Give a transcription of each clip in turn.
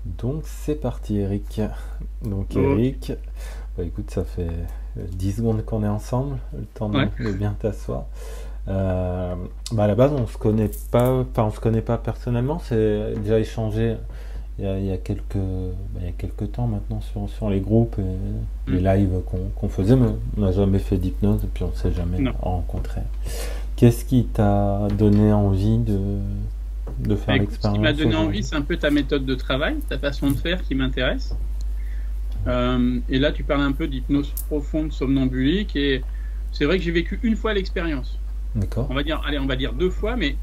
Donc c'est parti Eric. Donc Ok. Eric, bah, écoute, ça fait 10 secondes qu'on est ensemble, le temps Ouais. de bien t'asseoir. Euh, Bah, à la base on se connaît pas, enfin on se connaît pas personnellement, c'est déjà échangé il y a il y a quelques temps maintenant sur les groupes et les Hmm. lives qu'on faisait, mais on n'a jamais fait d'hypnose et puis on s'est jamais Non. rencontré. Qu'est-ce qui t'a donné envie de Bah, faire écoute, ce qui m'a l'expérience donné envie, aujourd'hui? c'est un peu ta méthode de travail, ta façon de faire qui m'intéresse. Et là, tu parles un peu d'hypnose profonde, somnambulique, et c'est vrai que j'ai vécu une fois l'expérience. D'accord? On va dire, allez, on va dire deux fois, mais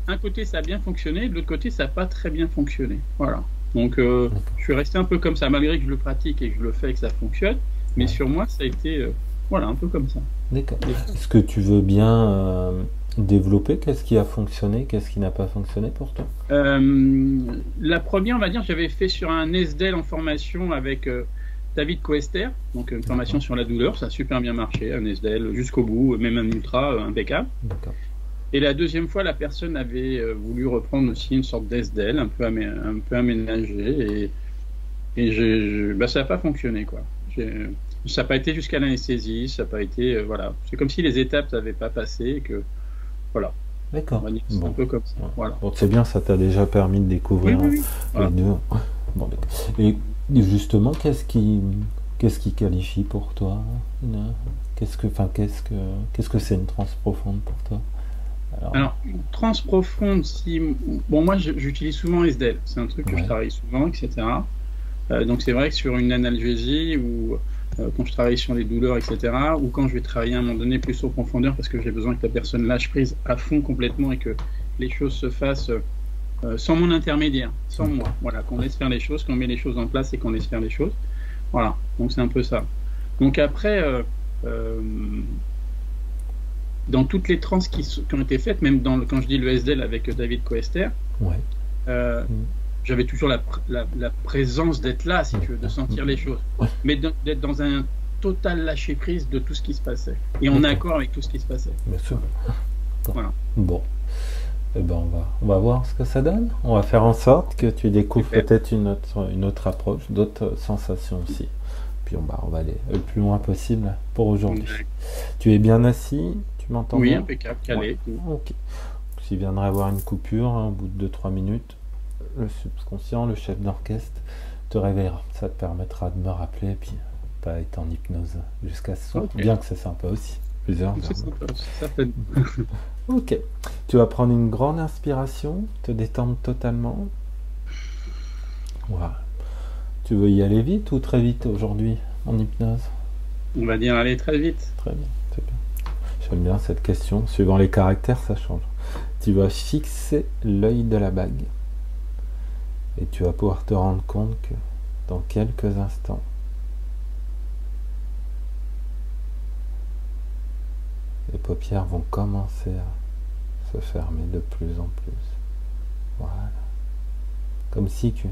un côté ça a bien fonctionné, de l'autre côté ça n'a pas très bien fonctionné. Voilà. Donc, je suis resté un peu comme ça, malgré que je le pratique et que je le fais et que ça fonctionne. Mais Ouais. sur moi, ça a été, voilà, un peu comme ça. D'accord. Des fois. Est-ce que tu veux bien développer qu'est-ce qui a fonctionné, qu'est-ce qui n'a pas fonctionné pour toi? La première, on va dire, j'avais fait sur un SDL en formation avec David Coester, donc une formation D'accord. sur la douleur, ça a super bien marché, un SDL jusqu'au bout, même un ultra impeccable. D'accord. Et la deuxième fois, la personne avait voulu reprendre aussi une sorte d'SDL, un peu aménagé, bah, ça n'a pas fonctionné, quoi. Ça n'a pas été jusqu'à l'anesthésie, ça n'a pas été, voilà. C'est comme si les étapes n'avaient pas passé, et que, voilà, on D'accord. va dire que c'est un Bon. peu comme ça, Ouais. voilà. Bon, c'est bien, ça t'a déjà permis de Oui, découvrir oui, oui, les voilà. deux. Bon, d'accord. Et justement, qu'est-ce qui qualifie pour toi une- qu'est-ce que c'est une transe profonde pour toi? Alors, Alors, trans profonde, si. Bon, moi, j'utilise souvent SDL. C'est un truc que je ouais. travaille souvent, etc. Donc, c'est vrai que sur une analgésie ou quand je travaille sur les douleurs, etc., ou quand je vais travailler à un moment donné plus en profondeur parce que j'ai besoin que la personne lâche prise à fond complètement et que les choses se fassent sans mon intermédiaire, sans D'accord. moi. Voilà, qu'on laisse faire les choses, qu'on met les choses en place et qu'on laisse faire les choses. Voilà, donc c'est un peu ça. Donc, après. Euh, dans toutes les trans qui ont été faites, même quand je dis le SDL avec David Coester, Ouais. euh, Mm. j'avais toujours la présence d'être là, si tu veux, de D'accord. sentir les choses, Ouais. mais d'être dans un total lâcher prise de tout ce qui se passait et en D'accord. accord avec tout ce qui se passait. Bien sûr. Bon. Voilà, Bon. Eh ben on va voir ce que ça donne. On va faire en sorte que tu découvres super. peut-être une autre approche, d'autres sensations aussi. Puis on va aller le plus loin possible pour aujourd'hui. Tu es bien assis? Tu m'entends Oui, bien? impeccable, Ouais. calé. Tout. Ok. S'il viendrait avoir une coupure, hein, au bout de 2 3 minutes, le subconscient, le chef d'orchestre, te réveillera. Ça te permettra de me rappeler et puis pas être en hypnose jusqu'à ce soir. Ok, Bien que c'est sympa aussi. Plusieurs c'est heures. sympa, c'est certain. Ok. Tu vas prendre une grande inspiration, te détendre totalement. Voilà. Tu veux y aller vite ou très vite aujourd'hui en hypnose? On va dire aller très vite. Très bien, c'est bien. J'aime bien cette question. Suivant les caractères, ça change. Tu vas fixer l'œil de la bague et tu vas pouvoir te rendre compte que dans quelques instants, les paupières vont commencer à se fermer de plus en plus. Voilà. Comme si qu'une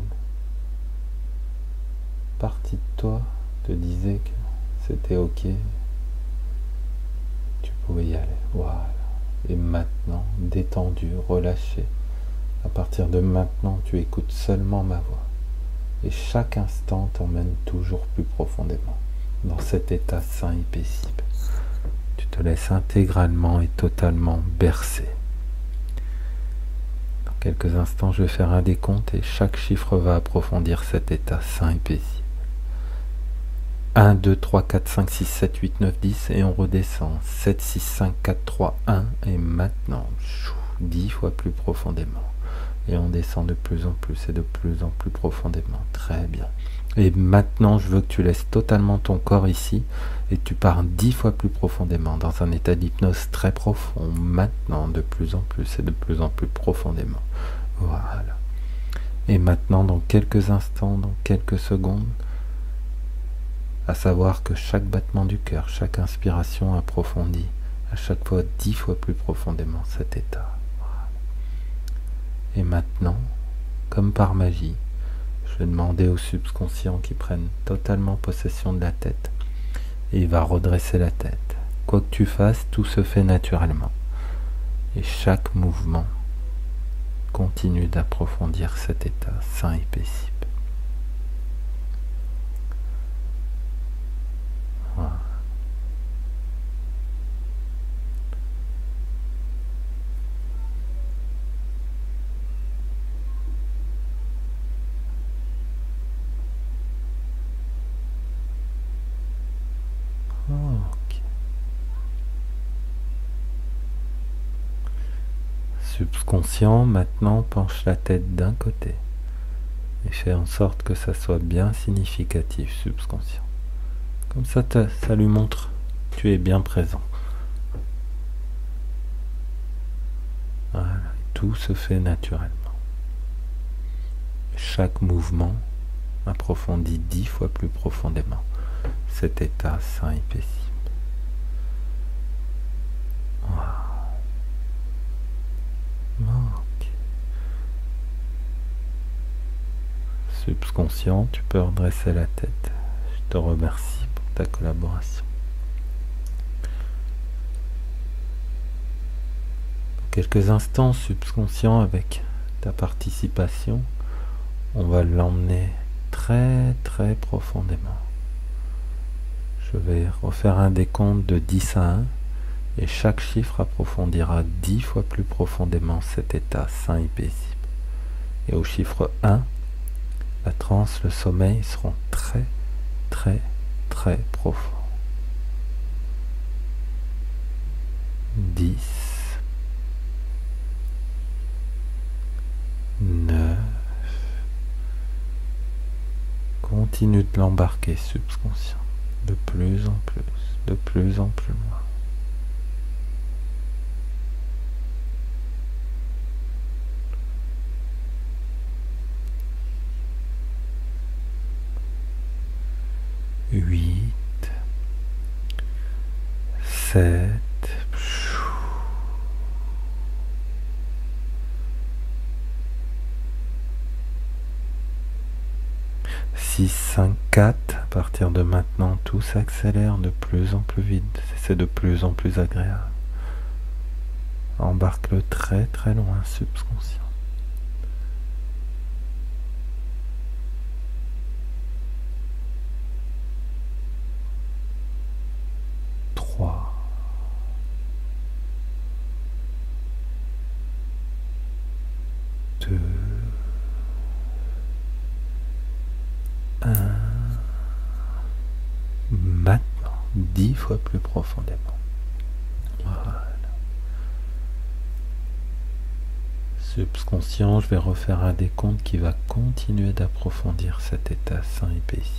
partie de toi te disait que c'était ok, tu pouvais y aller. Voilà. Et maintenant, détendu, relâché. À partir de maintenant, tu écoutes seulement ma voix. Et chaque instant t'emmène toujours plus profondément dans cet état sain et paisible. Tu te laisses intégralement et totalement bercer. Dans quelques instants, je vais faire un décompte et chaque chiffre va approfondir cet état sain et paisible. 1, 2, 3, 4, 5, 6, 7, 8, 9, 10 et on redescend. 7, 6, 5, 4, 3, 1 et maintenant, 10 fois plus profondément. Et on descend de plus en plus et de plus en plus profondément. Très bien. Et maintenant, je veux que tu laisses totalement ton corps ici et tu pars 10 fois plus profondément dans un état d'hypnose très profond. Maintenant, de plus en plus et de plus en plus profondément. Voilà. Et maintenant, dans quelques instants, dans quelques secondes, à savoir que chaque battement du cœur, chaque inspiration approfondit à chaque fois 10 fois plus profondément cet état. Et maintenant, comme par magie, je vais demander au subconscient qu'il prenne totalement possession de la tête et il va redresser la tête. Quoi que tu fasses, tout se fait naturellement. Et chaque mouvement continue d'approfondir cet état sain et paisible. Subconscient, maintenant penche la tête d'un côté et fais en sorte que ça soit bien significatif, subconscient. Comme ça, ça lui montre que tu es bien présent. Voilà, tout se fait naturellement. Chaque mouvement approfondit 10 fois plus profondément cet état sain et paisible. Ok. Subconscient, tu peux redresser la tête. Je te remercie pour ta collaboration. Quelques instants, subconscient, avec ta participation, on va l'emmener très très profondément. Je vais refaire un décompte de 10 à 1 et chaque chiffre approfondira 10 fois plus profondément cet état sain et paisible. Et au chiffre 1, la transe, le sommeil seront très très très profonds. 10, 9, continue de l'embarquer subconscient, de plus en plus loin. 8, 7, 6, 5, 4. À partir de maintenant, tout s'accélère de plus en plus vite. C'est de plus en plus agréable. Embarque-le très très loin, subconscient. 3, 2, 1. Maintenant, 10 fois plus profondément. Voilà. Subconscient, je vais refaire un décompte qui va continuer d'approfondir cet état sain et paisible.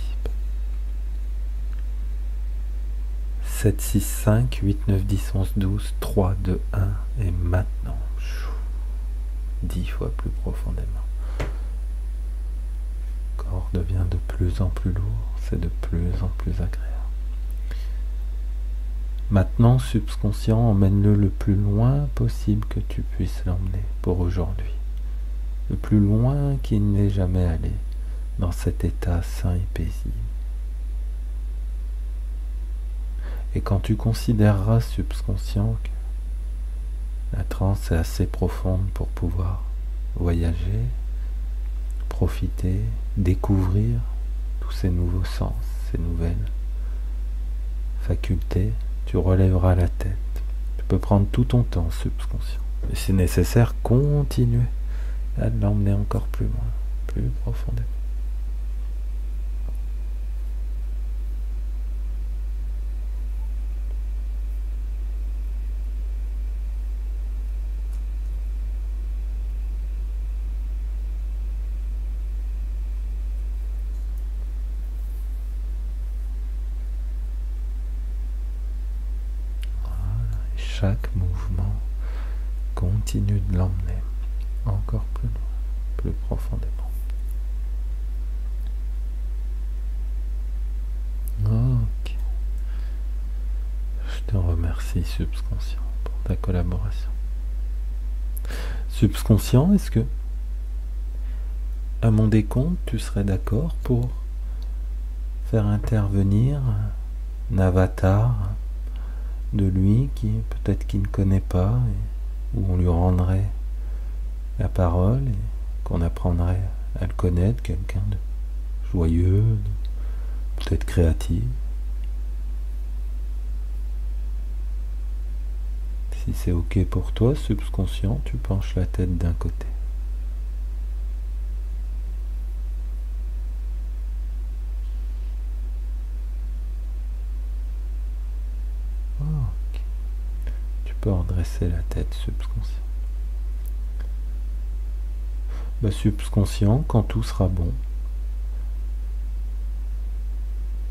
7, 6, 5, 8, 9, 10, 11, 12, 3, 2, 1. Et maintenant, 10 fois plus profondément. Le corps devient de plus en plus lourd, c'est de plus en plus agréable. Maintenant, subconscient, emmène-le le plus loin possible que tu puisses l'emmener pour aujourd'hui. Le plus loin qu'il n'est jamais allé dans cet état sain et paisible. Et quand tu considéreras, subconscient, que la transe est assez profonde pour pouvoir voyager, profiter, découvrir tous ces nouveaux sens, ces nouvelles facultés, tu relèveras la tête. Tu peux prendre tout ton temps, subconscient. Et si nécessaire, continuer à l'emmener encore plus loin, plus profondément. Chaque mouvement continue de l'emmener encore plus loin, plus profondément. Ok. Je te remercie, subconscient, pour ta collaboration. Subconscient, est-ce que à mon décompte, tu serais d'accord pour faire intervenir un avatar de lui qui peut-être qu'il ne connaît pas, et où on lui rendrait la parole et qu'on apprendrait à le connaître, quelqu'un de joyeux, peut-être créatif. Si c'est ok pour toi, subconscient, tu penches la tête d'un côté. Tu peux redresser la tête, subconscient. Subconscient, quand tout sera bon,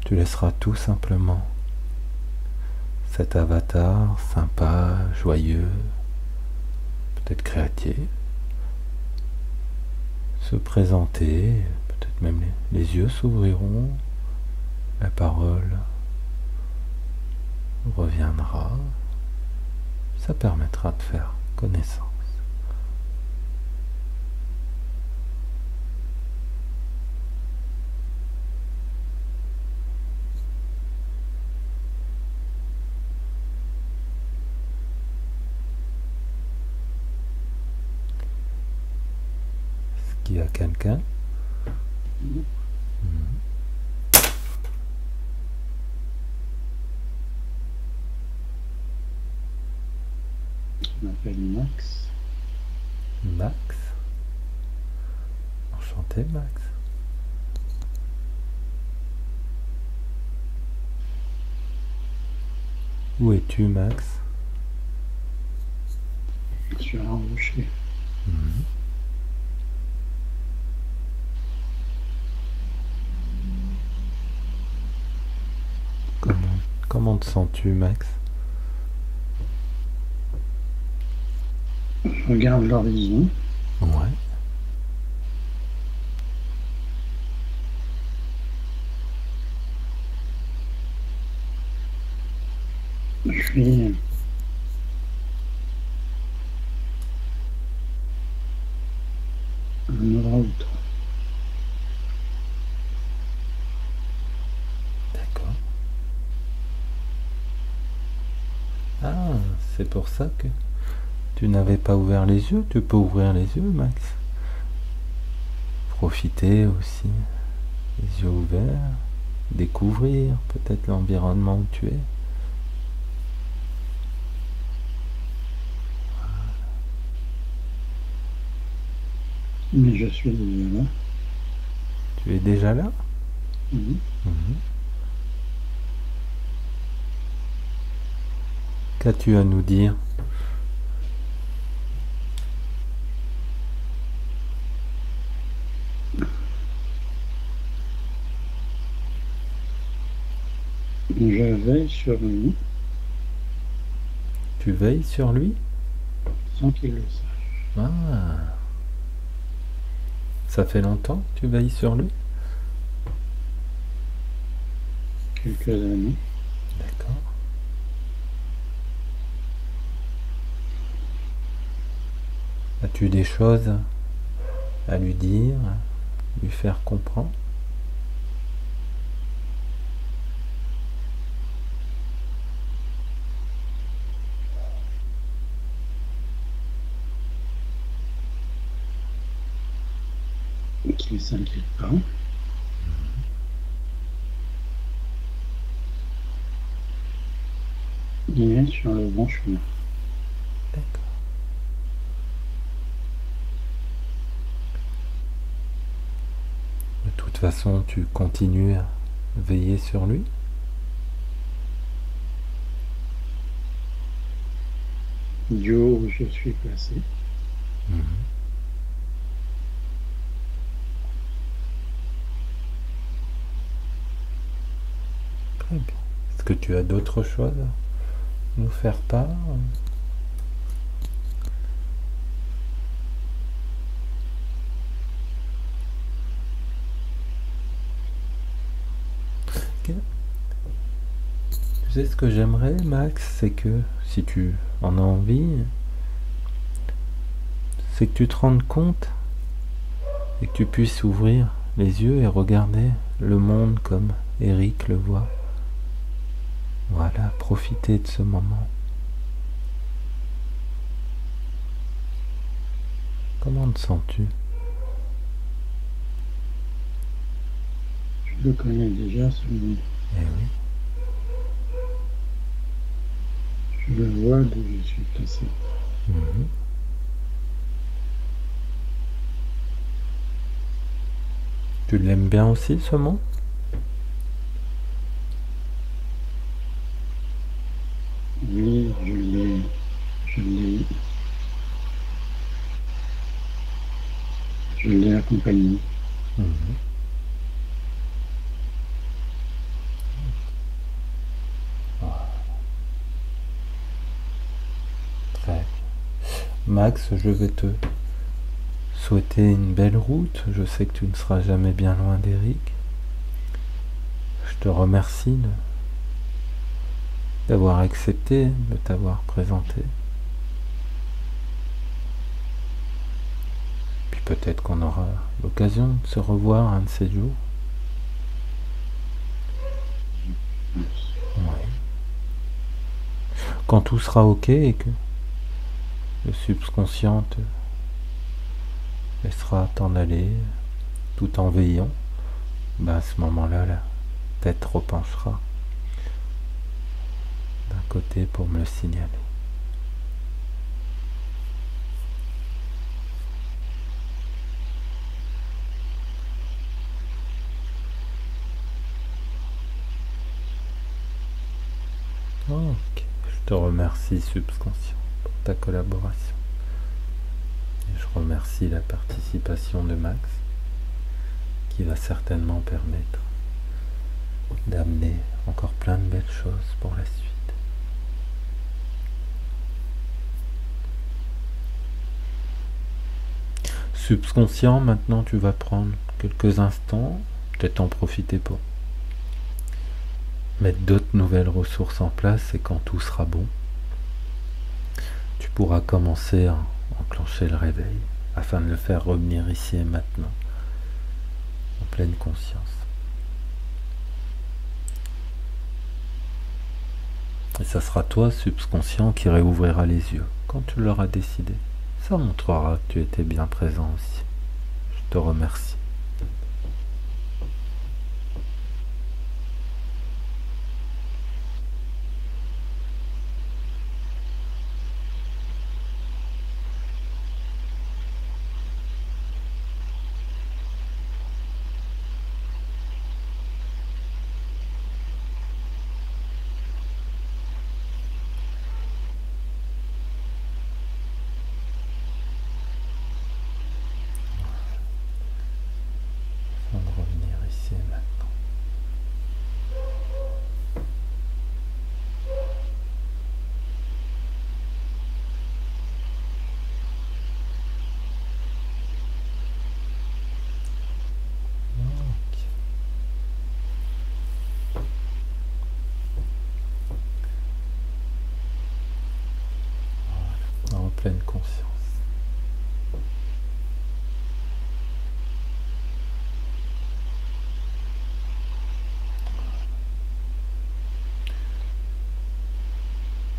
tu laisseras tout simplement cet avatar sympa, joyeux, peut-être créatif, se présenter, peut-être même les yeux s'ouvriront, la parole reviendra, ça permettra de faire connaissance. Est-ce qu'il y a quelqu'un? Je m'appelle Max. Max. Enchanté, Max. Où es-tu, Max? Sur un rocher. Comment te sens-tu, Max? Je regarde l'horizon. Ouais. Je suis un endroit ou l'autre. D'accord. Ah, c'est pour ça que tu n'avais pas ouvert les yeux. Tu peux ouvrir les yeux, Max. Profiter aussi, les yeux ouverts, découvrir peut-être l'environnement où tu es. Mais je suis déjà là. Tu es déjà là? Mhm. Qu'as-tu à nous dire? Je veille sur lui Tu veilles sur lui? sans qu'il le sache. Ah, ça fait longtemps que tu veilles sur lui? Quelques années. D'accord. As-tu des choses à lui dire, lui faire comprendre? Qu'il ne s'inquiète pas. Il est sur le bon chemin. D'accord. De toute façon, tu continues à veiller sur lui? Du haut où je suis placé. Très bien. Est-ce que tu as d'autres choses à nous faire part? Ok. Tu sais ce que j'aimerais, Max, c'est que si tu en as envie, c'est que tu te rendes compte et que tu puisses ouvrir les yeux et regarder le monde comme Eric le voit. Voilà, profiter de ce moment. Comment te sens-tu? Je le connais déjà, ce monde. Eh oui. Je le vois d'où je suis placé. Tu l'aimes bien aussi, ce monde? Oui, je Mhm. Voilà. Très bien. Max, je vais te souhaiter une belle route. Je sais que tu ne seras jamais bien loin d'Eric. Je te remercie d'avoir accepté de t'avoir présenté. Puis peut-être qu'on aura l'occasion de se revoir un de ces jours. Ouais. Quand tout sera ok et que le subconscient te laissera t'en aller tout en veillant, ben à ce moment-là, la tête repenchera d'un côté pour me le signaler. Ok, je te remercie subconscient pour ta collaboration. Et je remercie la participation de Max qui va certainement permettre d'amener encore plein de belles choses pour la suite. Subconscient, maintenant tu vas prendre quelques instants, peut-être en profiter pour mettre d'autres nouvelles ressources en place, et quand tout sera bon, tu pourras commencer à enclencher le réveil afin de le faire revenir ici et maintenant en pleine conscience. Et ça sera toi, subconscient, qui réouvrira les yeux quand tu l'auras décidé. Ça montrera que tu étais bien présent aussi. Je te remercie. Afin de revenir ici et maintenant. Ok. Voilà. En pleine conscience.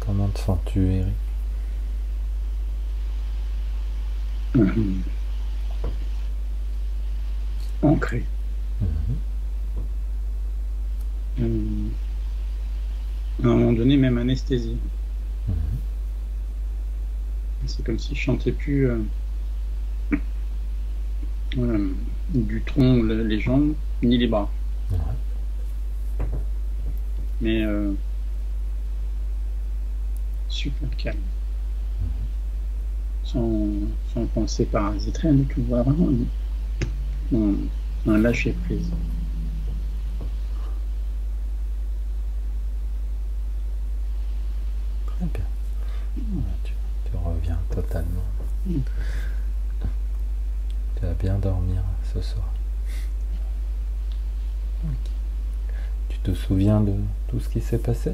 Comment te sens-tu, Eric? Ancré. À un moment donné, même anesthésie. C'est comme si je chantais plus du tronc, les jambes, ni les bras. Ouais. Mais super calme. Sans pensée parasite, rien du tout. Vraiment un lâcher prise. Très bien. Tu reviens totalement. Tu vas bien dormir ce soir. Okay. Tu te souviens de tout ce qui s'est passé?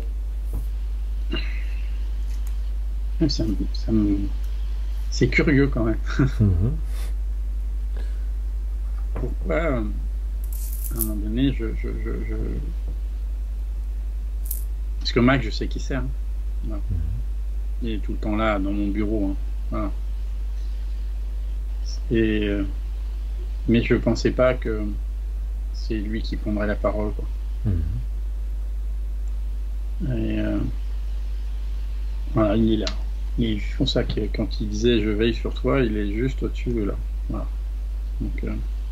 C'est curieux quand même. Pourquoi, à un moment donné, parce que Mac, je sais qui c'est. Hein. Voilà. Il est tout le temps là, dans mon bureau. Hein. Voilà. Mais je ne pensais pas que c'est lui qui prendrait la parole. Quoi. Et voilà, il est là. Et c'est pour ça que quand il disait je veille sur toi, il est juste au-dessus de là. Voilà. Donc,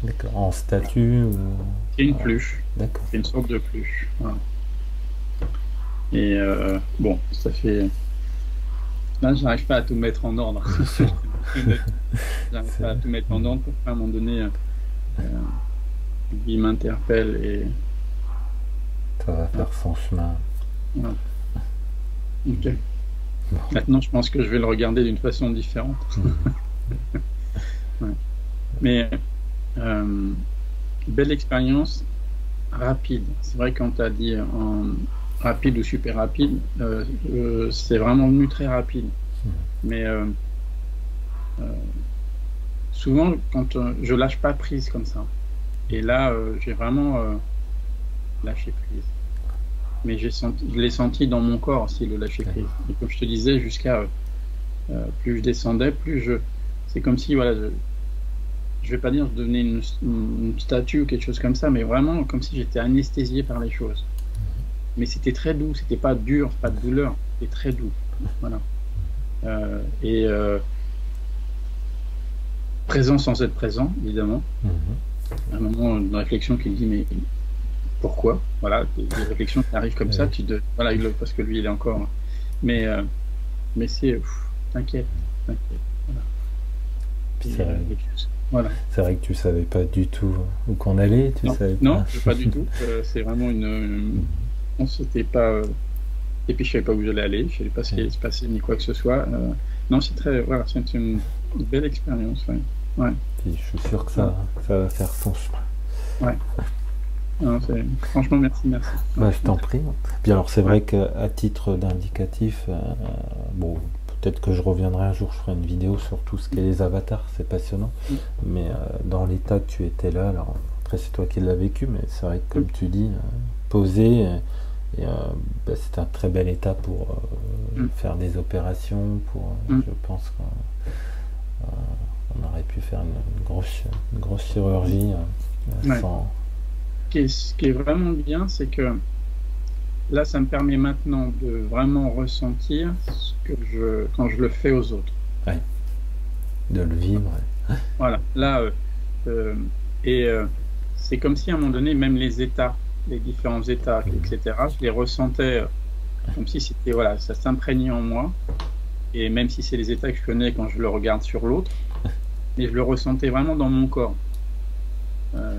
d'accord. En statue ou... C'est une pluche. D'accord. C'est une sorte de pluche. Voilà. Et bon, ça fait. Là, je n'arrive pas à tout mettre en ordre. J'arrive pas à tout mettre en ordre pour qu'à un moment donné, lui m'interpelle et ça va faire son chemin. Voilà. Ok. Bon. Maintenant, je pense que je vais le regarder d'une façon différente. Ouais. Mais belle expérience, rapide. C'est vrai quand tu as dit rapide ou super rapide, c'est vraiment venu très rapide. Mais souvent, quand je lâche pas prise comme ça, et là, j'ai vraiment lâché prise. Mais je l'ai senti dans mon corps aussi, le lâcher prise. Et comme je te disais, jusqu'à plus je descendais, c'est comme si, voilà, je vais pas dire je devenais une statue ou quelque chose comme ça, mais vraiment comme si j'étais anesthésié par les choses. Mais c'était très doux, c'était pas dur, pas de douleur, c'était très doux. Voilà. Présent sans être présent, évidemment. Un moment de réflexion qui me dit, mais pourquoi? Voilà, des réflexions qui arrivent comme ça, voilà, parce que lui, il est encore. Mais c'est. T'inquiète. Voilà. Voilà. C'est vrai que tu savais pas du tout où qu'on allait, Non, pas du tout. C'est vraiment on s'était pas. Et puis je savais pas où j'allais aller, je savais pas ce qui allait se passer ni quoi que ce soit. Non, voilà, c'est une belle expérience. Ouais. Puis je suis sûr que ça va faire son chemin. Ouais. Non, franchement, merci. Bah, je t'en prie. Puis alors c'est vrai qu'à titre d'indicatif, bon, peut-être que je reviendrai un jour, je ferai une vidéo sur tout ce qu'est les avatars, c'est passionnant. Mais dans l'état que tu étais là, alors après c'est toi qui l'as vécu, mais c'est vrai que comme tu dis, posé, c'est un très bel état pour faire des opérations, je pense qu'on aurait pu faire une grosse chirurgie sans... Ce qui est vraiment bien, c'est que là, ça me permet maintenant de vraiment ressentir ce que quand je le fais aux autres. Ouais. De le vivre. Voilà. Là, c'est comme si à un moment donné, même les états, les différents états, etc., je les ressentais comme si c'était, voilà, ça s'imprégnait en moi. Et même si c'est les états que je connais quand je le regarde sur l'autre, mais je le ressentais vraiment dans mon corps.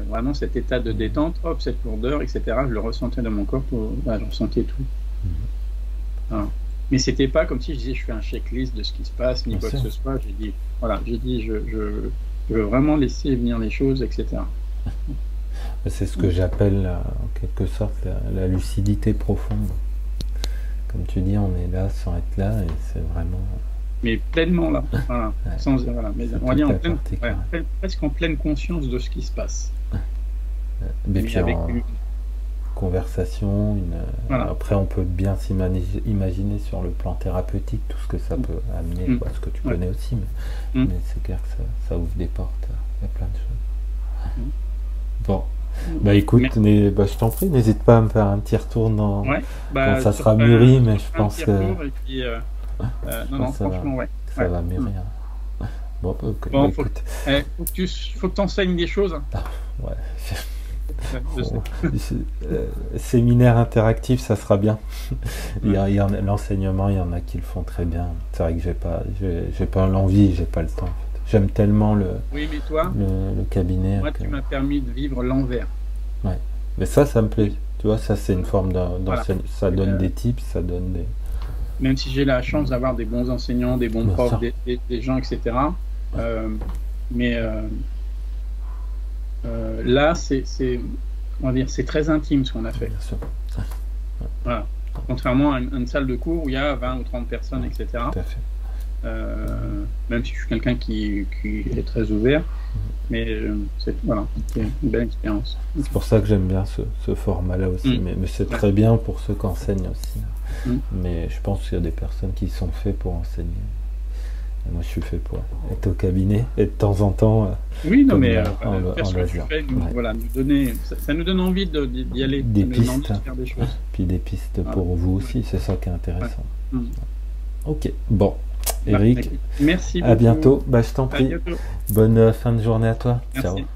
Vraiment cet état de détente, hop, cette lourdeur, etc. Je le ressentais dans mon corps, je ressentais tout. Voilà. Mais c'était pas comme si je disais je fais un checklist de ce qui se passe, ni quoi que ce soit. J'ai dit, je veux vraiment laisser venir les choses, etc. C'est ce que j'appelle en quelque sorte la lucidité profonde. Comme tu dis, on est là sans être là, et c'est vraiment... Mais pleinement là, voilà, mais on va dire presque en pleine conscience de ce qui se passe. Mais puis avec une conversation, après on peut bien s'imaginer sur le plan thérapeutique tout ce que ça peut amener, ce que tu connais aussi, mais c'est clair que ça ouvre des portes, il y a plein de choses. Bon, bah écoute, je t'en prie, n'hésite pas à me faire un petit retour quand ça sera mûri, mais je pense que... non, franchement, ça va mûrir. Bon, écoute. Faut que tu enseignes des choses. Séminaire interactif, ça sera bien. L'enseignement, il y en a qui le font très bien. C'est vrai que j'ai pas l'envie, j'ai pas le temps. En fait. J'aime tellement le cabinet. Moi, tu m'as permis de vivre l'envers. Ouais. Mais ça me plaît. Tu vois, ça c'est une forme d'enseignement. Ça donne des tips, ça donne des... Même si j'ai la chance d'avoir des bons enseignants, des bons profs, des gens, etc. Là, c'est très intime ce qu'on a fait. Bien sûr. Voilà. Contrairement à une salle de cours où il y a 20 ou 30 personnes, etc. Tout à fait. Même si je suis quelqu'un qui est très ouvert, mais c'est une belle expérience. C'est pour ça que j'aime bien ce format-là aussi, mais c'est très bien pour ceux qui enseignent aussi. Mais je pense qu'il y a des personnes qui sont faites pour enseigner. Et moi, je suis fait pour être au cabinet et de temps en temps. Oui, non, mais faire ce que tu fais, nous donner, ça nous donne envie d'y aller, des pistes, envie de faire des choses. Puis des pistes pour vous aussi, c'est ça qui est intéressant. Ok, bon, Eric, merci beaucoup. À bientôt. Je t'en prie. Bonne fin de journée à toi. Merci. Ciao.